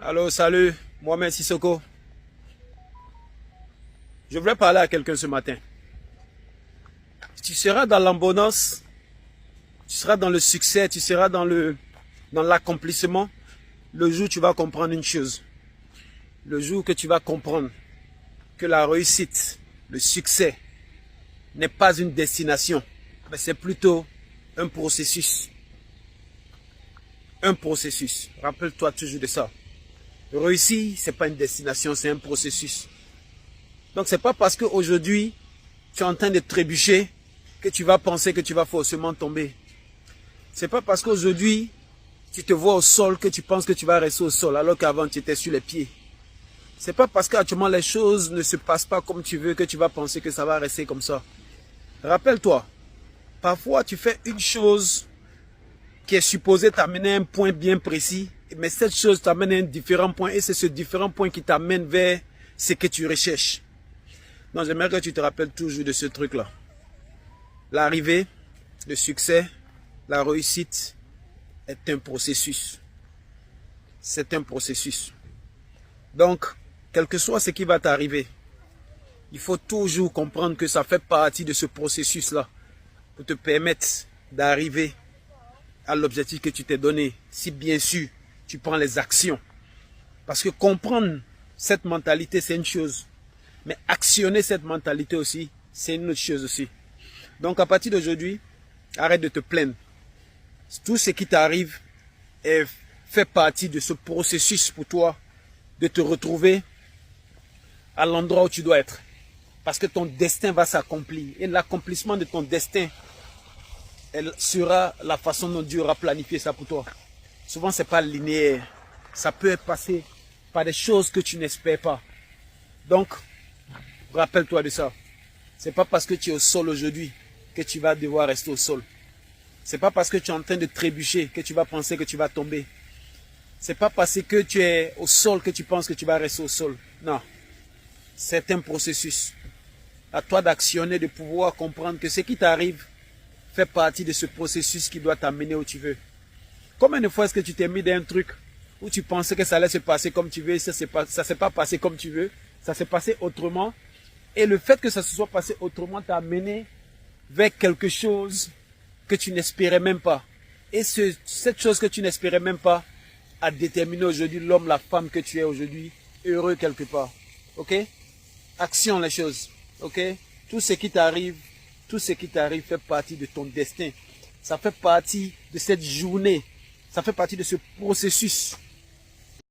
Allô, salut, Mohamed Sissoko. Je voudrais parler à quelqu'un ce matin. Tu seras dans l'abondance, tu seras dans le succès, tu seras dans l'accomplissement le jour où tu vas comprendre une chose. Le jour que tu vas comprendre que la réussite, le succès n'est pas une destination, mais c'est plutôt un processus. Un processus. Rappelle-toi toujours de ça. Réussir, c'est pas une destination, c'est un processus. Donc c'est pas parce qu'aujourd'hui tu es en train de trébucher que tu vas penser que tu vas forcément tomber. C'est pas parce qu'aujourd'hui tu te vois au sol que tu penses que tu vas rester au sol alors qu'avant tu étais sur les pieds. C'est pas parce qu'actuellement les choses ne se passent pas comme tu veux que tu vas penser que ça va rester comme ça. Rappelle-toi, parfois tu fais une chose qui est supposée t'amener à un point bien précis, mais cette chose t'amène à un différent point et c'est ce différent point qui t'amène vers ce que tu recherches. Donc j'aimerais que tu te rappelles toujours de ce truc-là. L'arrivée, le succès, la réussite est un processus. C'est un processus. Donc, quel que soit ce qui va t'arriver, il faut toujours comprendre que ça fait partie de ce processus-là pour te permettre d'arriver à l'objectif que tu t'es donné, si bien sûr tu prends les actions. Parce que comprendre cette mentalité, c'est une chose. Mais actionner cette mentalité aussi, c'est une autre chose aussi. Donc à partir d'aujourd'hui, arrête de te plaindre. Tout ce qui t'arrive fait partie de ce processus pour toi de te retrouver à l'endroit où tu dois être. Parce que ton destin va s'accomplir. Et l'accomplissement de ton destin sera la façon dont Dieu aura planifié ça pour toi. Souvent, ce n'est pas linéaire. Ça peut passer par des choses que tu n'espères pas. Donc, rappelle-toi de ça. Ce n'est pas parce que tu es au sol aujourd'hui que tu vas devoir rester au sol. Ce n'est pas parce que tu es en train de trébucher que tu vas penser que tu vas tomber. Ce n'est pas parce que tu es au sol que tu penses que tu vas rester au sol. Non. C'est un processus. À toi d'actionner, de pouvoir comprendre que ce qui t'arrive fait partie de ce processus qui doit t'amener où tu veux. Combien de fois est-ce que tu t'es mis dans un truc où tu pensais que ça allait se passer comme tu veux et ça ne s'est pas passé comme tu veux, ça s'est passé autrement. Et le fait que ça se soit passé autrement t'a amené vers quelque chose que tu n'espérais même pas. Et cette chose que tu n'espérais même pas a déterminé aujourd'hui l'homme, la femme que tu es aujourd'hui, heureux quelque part. Ok? Action les choses. Ok? Tout ce qui t'arrive fait partie de ton destin. Ça fait partie de cette journée. Ça fait partie de ce processus